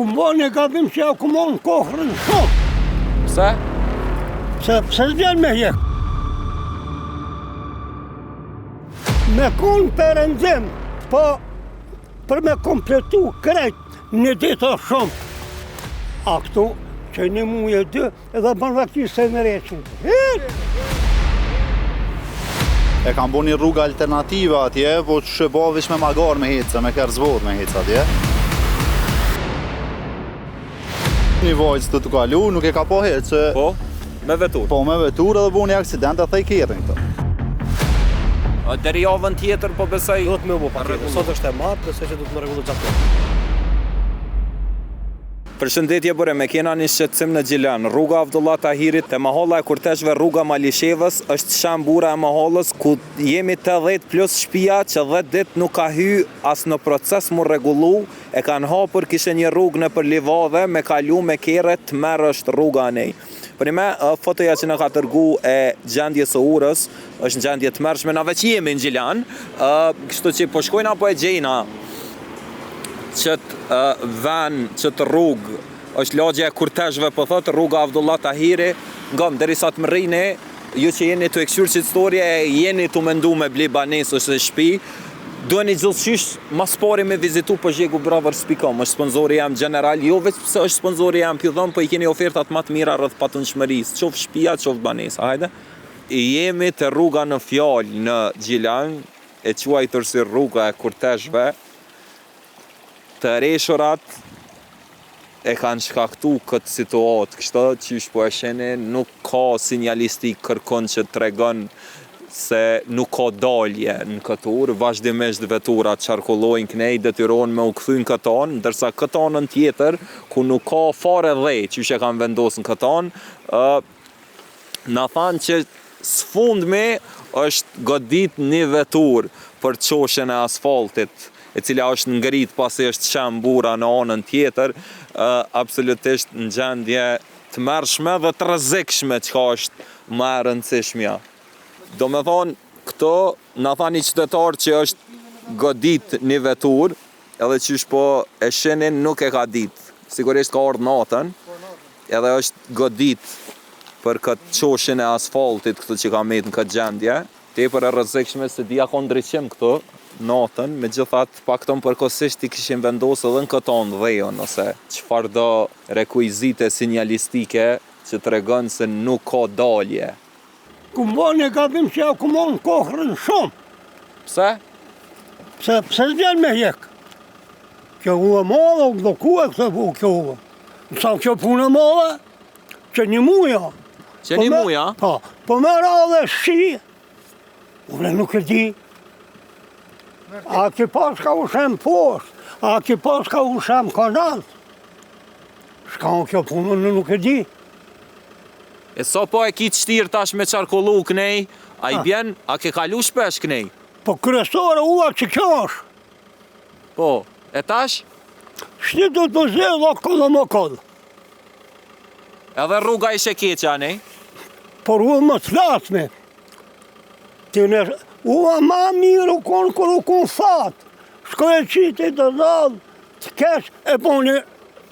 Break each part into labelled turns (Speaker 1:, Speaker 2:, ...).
Speaker 1: Kumbo një gabim që ja kumon kohrën shumë.
Speaker 2: Pse?
Speaker 1: Pse s'vjen me hjek. Me konë perëndim, po për me kompletu krejt një ditë o shumë. A këtu që një muje dy edhe bën vaktisë se në reqin.
Speaker 3: E kam bo një rrugë alternativa atje, po që bo vish me magar me hecë, me kerzvot me hecë atje. Një vajzë të kalu, nuk e ka po hecë.
Speaker 2: Po, me vetur?
Speaker 3: Po, me vetur edhe bo një aksident e thej kjerin këto.
Speaker 2: Deri javën tjetër, po besoj...
Speaker 4: Do të me u bo pa tjetër, sot është e martë, besoj që do të me regullu gjatë.
Speaker 2: Përshëndetje bure, me kena një shqetësim në Gjilan. Rruga Avdullah Tahirit te mahalla e kurteshve rruga Malishevës është shambura e mahallës ku jemi 80 plus shtëpia që 10 ditë nuk ka hy as në proces mu rregullu, e kanë hapur kishe një rrugë në për livadhe me kalu me kere të merë është rruga anej. Për me, fotoja që në ka tërgu e gjendje së urës, është në gjendje të mërshme, na veç jemi në Gjilan, kështu që po shkojna apo e gjejna qëtë ven, qëtë rrugë, është lagje e kurteshve, po thotë rruga Avdullah Tahiri, ngam, derisa të më rrini, ju që jeni të ekshyrë që storje, jeni të mendu me bli banes ose shpi, duheni gjithësisht mas pari me vizitu për zhjegubraver.com, është sponsori jam general, jo veç pëse është sponsori jam pjodhëm, për i keni ofertat ma të mira rrëth patënshmëris, qofë shpia, qofë banesa, hajde. Jemi të rruga në fjallë në Gjilan, e quajtur si rruga e kurteshve, të reshurat e kanë shkaktu këtë situatë, kështu që po e sheni nuk ka sinjalistik kërkon që tregon se nuk ka dalje në këtur, vazhdimisht veturat qarkullojnë kënej, detyrohen me u kthy në këtë anë, ndërsa këtë anën tjetër, ku nuk ka fare dhej që e kanë vendosur në këtë anë, na thanë që s'fundmi është godit një vetur për qoshen e asfaltit, e cila është ngrit pasi është shambura në anën tjetër, absolutisht në gjendje të mërshme dhe të rrezikshme që ka është më e rëndësishmja. Do me thonë, këto na tha një qytetar që është godit një vetur, edhe që është po e shenin nuk e ka dit. Sigurisht ka ardhur natën, edhe është godit për këtë qoshin e asfaltit këtu që ka met në këtë gjendje. Tepër e rrezikshme se dia ka ndriçim këtu natën, megjithatë pakton përkohësisht i kishin vendosur edhe në këtë anë dhejon ose çfarë do rekuizite sinjalistike që tregon se nuk ka dalje.
Speaker 1: Kumbo një gabim që ja kumon kohrën shumë.
Speaker 2: Pse?
Speaker 1: Pse s'vjen me hjek. Kjo u e madhe, u blokua këtë bu kjo u. Sa kjo punë e madhe, që një muja.
Speaker 2: Që një muja?
Speaker 1: Po me radhe shi, unë nuk e di. A ki pas ka ushem poshtë, a ki pas ka ushem kanal. Shka në kjo punë, unë nuk e di.
Speaker 2: E so po e kitë shtirë tash me qarkullu kënej, a i bjen, a ke kalu shpesh kënej?
Speaker 1: Po kryesore ua që kjo është.
Speaker 2: Po, e tash?
Speaker 1: Shti do të zhe dhe kodë më kodë.
Speaker 2: Edhe rruga ishe keqa, nej?
Speaker 1: Por ua më të lasme. Ua ma mirë u konë kër u konë fatë. Shkoj e qitë i të dhadë, të kesh e poni,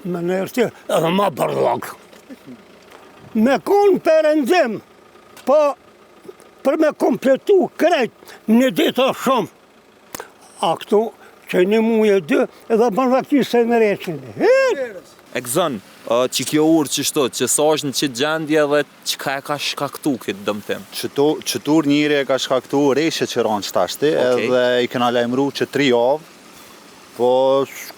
Speaker 1: me nërti edhe ma bërlokë. Me konë perëndim, po për me kompletu krejt një ditë o shumë. A këtu që një muje dy edhe bën vaktisë se në reqin.
Speaker 2: E gëzën, që kjo urë që shtot, që sa është në qitë gjendje dhe që ka e ka shkaktu këtë dëmtim?
Speaker 3: Qëtur njëri e ka shkaktu reshe që ranë qëtashti, edhe i këna lajmëru që 3 javë, po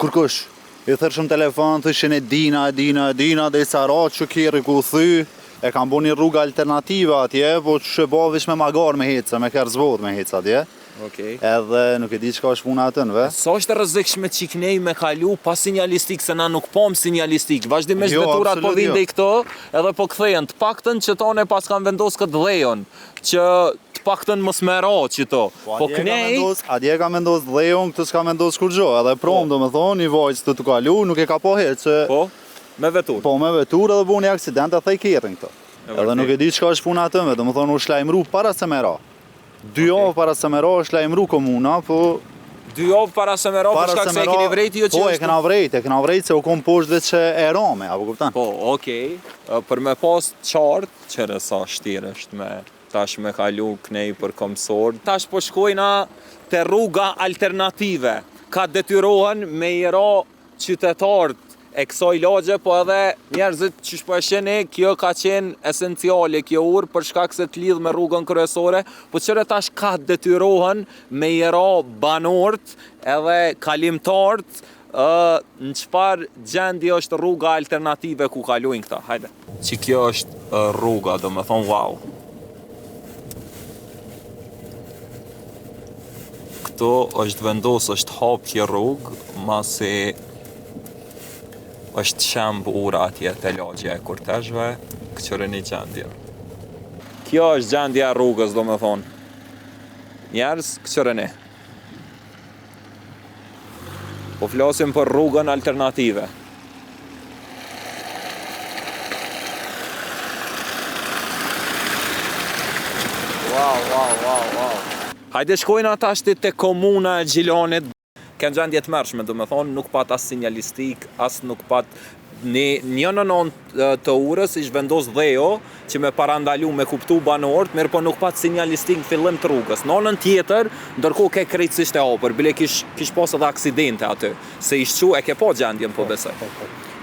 Speaker 3: kërkush, i thërshëm telefon, thëshin e dina, dhe i sarat që kjeri ku thy, e kam bo një rrugë alternativa atje, po që bo vish me magar me hecë, me kerzvot me hecë atje. Edhe nuk e di që ka është puna atë nëve.
Speaker 2: Sa është rrezikshme që kënej me kalu pa sinjalistik, se na nuk pom sinjalistik. Vazhdimisht veturat po vinde i këto, edhe po kthejen. Të paktën që tone pas kanë vendos këtë dhejon, që të paktën mos me ra që to. Po kënej...
Speaker 3: Adje ka vendos dhejon, këtë s'ka vendos kur gjo. Edhe prom do me thonë, një vajzë të kalu, nuk e ka po hecë.
Speaker 2: Po, me vetur.
Speaker 3: Po, me vetur edhe bu një aksident e thej kjerin këto. Edhe nuk e di që ka është puna atëme, do me thonë u shlajmru para se me ra. 2 javë para se me ra është lajmëru komuna, po
Speaker 2: 2 javë para se me ra për shkak se e keni vrejt jo që
Speaker 3: Po, e kena vrejt se u kom poshtë veç e rame, apo kuptan?
Speaker 2: Po, okej. Për me pas qartë, qëre sa shtirë është me tash me kalu knej për komsor. Tash po shkojna te rruga alternative. Ka detyrohen me i ra qytetarët e kësaj lagje, po edhe njerëzit që shpo e sheni, kjo ka qenë esenciale, kjo urë, për shkak se të lidh me rrugën kryesore, po qëre tash ka detyrohen me i ra banorët edhe kalimtarët, në çfarë gjendje është rruga alternative ku kalojnë këta, hajde. Që kjo është rruga, do me thonë, wow. Këto është vendosë, është hapje rrugë, masi është shemb ura atje te lagja e kurtezhve, këqyre një gjendje. Kjo është gjendja e rrugës, do me thonë. Njerëz, këqyre një. Po flasim për rrugën alternative. Wow. Hajde shkojnë ata shti te komuna e Gjilanit. Kënë gjendje të mërshme, do me thonë, nuk pat as sinjalistik, as nuk pat një nënon të urës ish vendos dhejo që me parandalu me kuptu banorët, mirë po nuk pat sinjalistik në fillim të rrugës. Nënën tjetër, ndërko ke krejtësisht e hapër, bile kish pas edhe aksidente aty, se ish që e ke po gjendjen po besoj.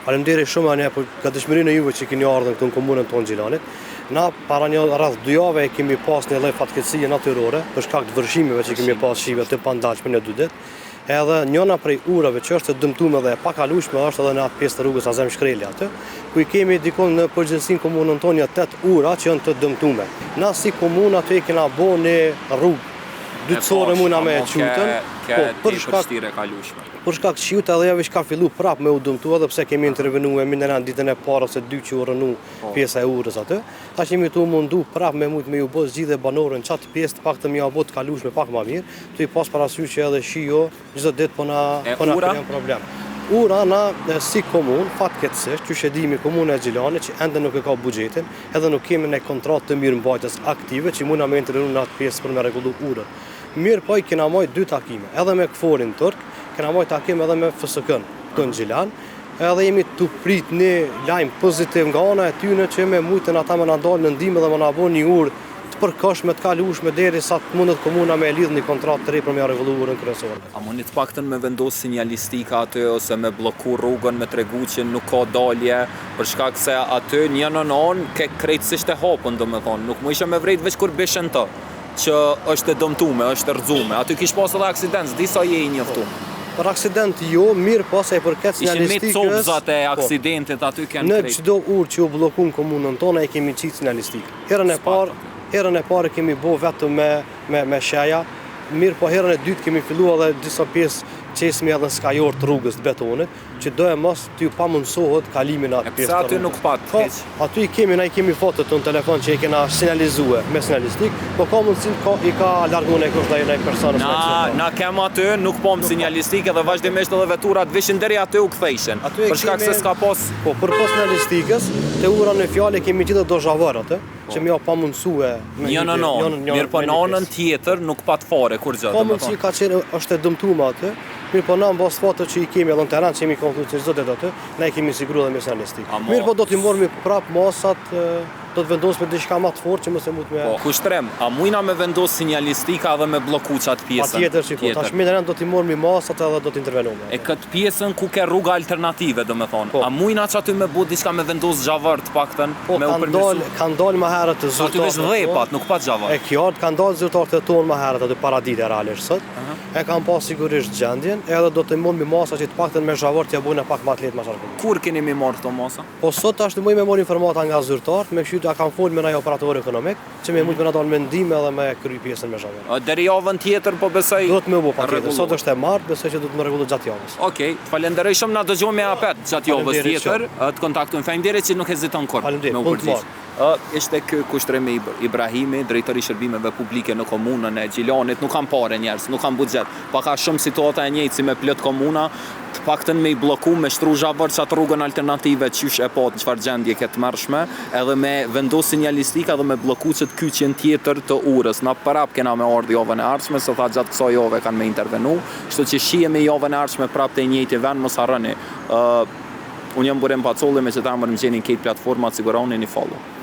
Speaker 4: Faleminderit shumë anë për gatishmërinë e juve që keni ardhur këtu në komunën tonë Gjilanit. Na para një rreth 2 javë kemi pas një lloj fatkeqësie natyrore për shkak të vërshimeve që kemi pas shive të pandalshme në 2 ditë. Edhe njëna prej urave që është e dëmtuar dhe e pakalueshme është edhe në atë pjesë të rrugës Azem Shkreli aty, ku i kemi dikon në përgjithësinë komunën tonë 8 ura që janë të dëmtuara. Na si komunë aty kena bënë një rrugë dytësore muna me qytën, po për shkak qyta edhe javë ka fillu prap me u dëmtu edhe pse kemi intervenuar në ditën e parë ose 2 që u rënu pjesa e urës aty. Tash jemi tu mundu prap me me u bë zgjidhje banorën çat pjesë të paktën më apo të kalueshme pak më mirë, tu i pas parasysh që edhe shijo çdo ditë po na kanë problem. Ura na si komunë fatkeqësisht që shedimi komuna e Gjilanit që ende nuk e ka buxhetin, edhe nuk kemi në kontratë të mirëmbajtjes aktive që mund na me intervenu në atë pjesë për me rregullu urën. Mirë po i kena marrë 2 takime, edhe me KFOR-in turk, kena marrë takim edhe me FSK-n të në Gjilan, edhe jemi të prit një lajm pozitiv nga ana e tyre që me mujtën ata më na dalë në ndihmë dhe më na bën një urë të përkohshme të kalueshme derisa të mundet komuna me lidh një kontratë të re për me rregullu urën kryesore.
Speaker 2: A mundi të paktën me vendos sinjalistika aty ose me blloku rrugën me tregu që nuk ka dalje për shkak se aty një nënon ke krejtësisht e hapën, domethënë, nuk më isha me vrejt veç kur bishën të që është e dëmtume, është e rrëzume. Aty kish pas edhe aksident, disa je i njoftuar.
Speaker 4: Për aksident jo, mirë pas e përket sinjalistikës.
Speaker 2: Ishin me copzat e aksidentit aty kanë
Speaker 4: krejt. Në çdo urë që u bllokun komunën tonë e kemi qitë sinjalistikë. Herën e parë kemi bo vetëm me sheja, mirë po herën e dytë kemi fillu edhe disa pjesë qesmi edhe skajor të rrugës të betonit, që do e mos t'ju pa mundsohet kalimin atë pjesë të rrugës.
Speaker 2: Aty nuk pat?
Speaker 4: Aty na i kemi fotot të në telefon që i kena sinjalizue me sinjalistik, po ka mundësin i ka largun e kështë dhe i personës.
Speaker 2: Na kem aty, nuk pom sinjalistik edhe vazhdimisht edhe veturat vishin deri aty u kthejshin. Për shkak se s'ka pas...
Speaker 4: Po, për pas sinjalistikës, te ura në fjale kemi gjithë do zhavar aty, që mi pa mundësue...
Speaker 2: Një në nonë, mirë po nonën tjetër nuk pat fare, kur gjë.
Speaker 4: Pa mundësi ka qenë është e dëmtuar aty. Mirë po na mbas fatët që i kemi edhe në terren që jemi konfliktuar që çdo ditë aty, ne kemi siguruar dhe me sinjalistik. Mirë po do t'i morrmi prap masat, do të vendosim diçka më të fortë që mos e mund me.
Speaker 2: Po, kushtrem, a mujna me vendos sinjalistika edhe me blloku çat pjesën?
Speaker 4: Patjetër, po. Tash më do t'i morrmi masat edhe do të intervenojmë.
Speaker 2: E kët pjesën ku ke rruga alternative, domethënë. A mujna çaty me bu diçka me vendos xhavar të paktën me u përmirësu?
Speaker 4: Kanë dalë më herët të zyrtarët.
Speaker 2: Aty vetë dhepat, nuk pa xhavar.
Speaker 4: E kjo kanë dalë zyrtarët e tonë më herët aty para ditë realisht sot. E kanë pas sigurisht gjendjen, edhe do të mund mi masa që të paktën me zhavar t'ja bujnë pak më të lehtë më sharku.
Speaker 2: Kur keni mi marr këto masa?
Speaker 4: Po sot tash më marr informata nga zyrtarët, me kështu kanë folur me një operator ekonomik, që më mund të na dalë me ndihmë edhe me kry pjesën me zhavar.
Speaker 2: Deri javën tjetër po besoj.
Speaker 4: Do të më bëj patjetër. Sot është e martë, besoj që do të më rregullo gjatë javës.
Speaker 2: Okej, të falenderoj shumë, na dëgjojmë apet gjatë javës tjetër. Të kontaktojmë. Faleminderit që nuk heziton kur.
Speaker 4: Faleminderit.
Speaker 2: Ishte kë kushtrimi Ibrahimi, drejtori i shërbimeve publike në komunën e Gjilanit, nuk kanë parë njerëz, nuk kanë buxhet. Pa ka shumë situata e njëjtë si me plot komuna, të paktën me I blloku, me shtru zhavër qatë rrugën alternative qysh e po në çfarë gjendje këtë mërshme, edhe me vendos sinjalistika dhe me blloku që të kyqjen tjetër të urës. Na prap kena me ardhë javën e ardhshme, se tha gjatë kësaj jave kanë me intervenu, kështu që shihemi javën e ardhshme prap të njëjti vend, mos harroni. Unë jam Burim Pacolli, me që ta më gjeni këtë platforma, siguroni një follow.